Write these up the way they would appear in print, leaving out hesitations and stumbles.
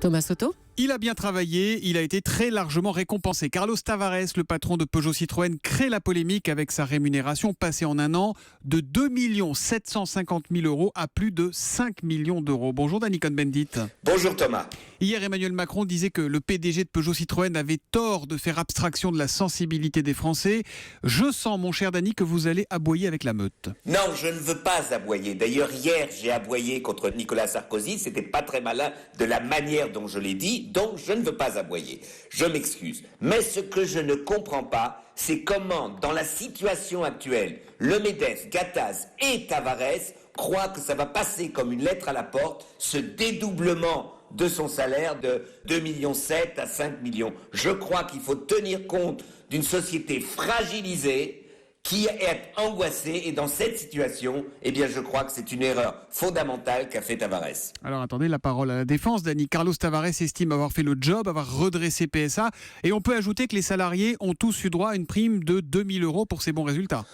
Thomas Soto. Il a bien travaillé, il a été très largement récompensé. Carlos Tavares, le patron de Peugeot Citroën, crée la polémique avec sa rémunération passée en un an de 2 750 000 euros à plus de 5 millions d'euros. Bonjour Danny Cohn-Bendit. Bonjour Thomas. Hier, Emmanuel Macron disait que le PDG de Peugeot Citroën avait tort de faire abstraction de la sensibilité des Français. Je sens, mon cher Danny, que vous allez aboyer avec la meute. Non, je ne veux pas aboyer. D'ailleurs, hier, j'ai aboyé contre Nicolas Sarkozy. C'était pas très malin de la manière dont je l'ai dit. Donc, je ne veux pas aboyer. Je m'excuse. Mais ce que je ne comprends pas, c'est comment, dans la situation actuelle, le MEDEF, Gattaz et Tavares croient que ça va passer comme une lettre à la porte, ce dédoublement de son salaire de 2,7 millions à 5 millions. Je crois qu'il faut tenir compte d'une société fragilisée qui est angoissée, et dans cette situation, eh bien, je crois que c'est une erreur fondamentale qu'a fait Tavares. Alors attendez, la parole à la défense, Danny. Carlos Tavares estime avoir fait le job, avoir redressé PSA, et on peut ajouter que les salariés ont tous eu droit à une prime de 2 000 euros pour ces bons résultats.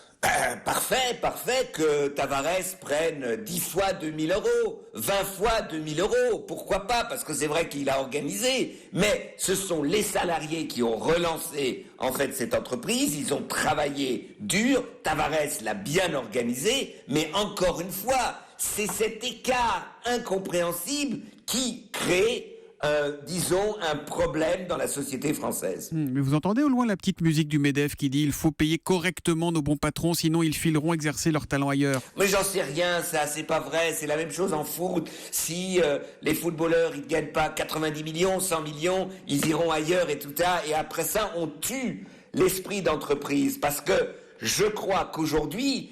Parfait que Tavares prenne 10 fois 2 000 euros, 20 fois 2 000 euros, pourquoi pas, parce que c'est vrai qu'il a organisé, mais ce sont les salariés qui ont relancé en fait cette entreprise, ils ont travaillé dur, Tavares l'a bien organisé, mais encore une fois, c'est cet écart incompréhensible qui crée disons, un problème dans la société française. Mais vous entendez au loin la petite musique du MEDEF qui dit « Il faut payer correctement nos bons patrons, sinon ils fileront exercer leur talent ailleurs ». Mais j'en sais rien, ça, c'est pas vrai. C'est la même chose en foot. Si les footballeurs, ils gagnent pas 90 millions, 100 millions, ils iront ailleurs et tout ça. Et après ça, on tue l'esprit d'entreprise. Parce que je crois qu'aujourd'hui,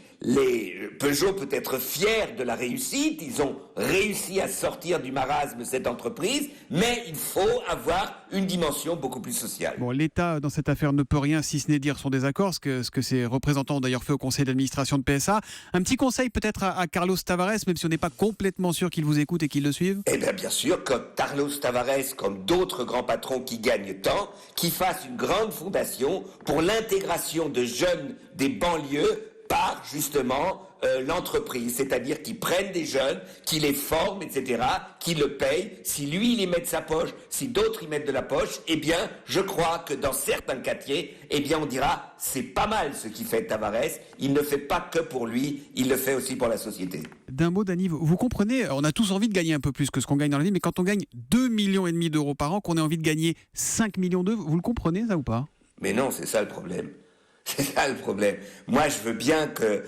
Peugeot peut être fier de la réussite, ils ont réussi à sortir du marasme cette entreprise, mais il faut avoir une dimension beaucoup plus sociale. Bon, l'État, dans cette affaire, ne peut rien si ce n'est dire son désaccord, ce que ses représentants ont d'ailleurs fait au conseil d'administration de PSA. Un petit conseil peut-être à Carlos Tavares, même si on n'est pas complètement sûr qu'il vous écoute et qu'il le suive. Eh bien sûr, comme Carlos Tavares, comme d'autres grands patrons qui gagnent tant, qui fassent une grande fondation pour l'intégration de jeunes des banlieues par justement l'entreprise, c'est-à-dire qu'ils prennent des jeunes, qu'ils les forment, etc., qu'ils le payent. Si lui, il y met de sa poche, si d'autres y mettent de la poche, eh bien, je crois que dans certains quartiers, eh bien, on dira, c'est pas mal ce qu'il fait Tavares. Il ne fait pas que pour lui, il le fait aussi pour la société. D'un mot, Danny, vous comprenez, on a tous envie de gagner un peu plus que ce qu'on gagne dans la vie, mais quand on gagne 2,5 millions d'euros par an, qu'on a envie de gagner 5 millions d'euros, vous le comprenez, ça ou pas ? Mais non, c'est ça le problème. C'est ça le problème. Moi, je veux bien que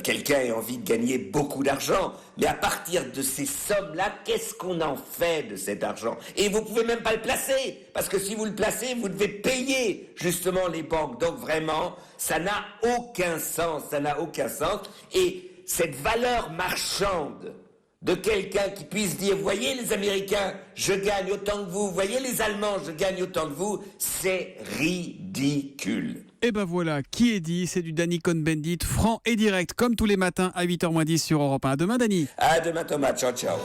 quelqu'un ait envie de gagner beaucoup d'argent, mais à partir de ces sommes-là, qu'est-ce qu'on en fait de cet argent ? Et vous pouvez même pas le placer, parce que si vous le placez, vous devez payer justement les banques. Donc vraiment, ça n'a aucun sens, Et cette valeur marchande de quelqu'un qui puisse dire, voyez les Américains, je gagne autant que vous, voyez les Allemands, je gagne autant que vous, c'est ridicule. Et ben voilà, qui est dit, c'est du Danny Cohn-Bendit, franc et direct, comme tous les matins à 8h moins 10 sur Europe 1. À demain, Danny. À demain Thomas, ciao ciao.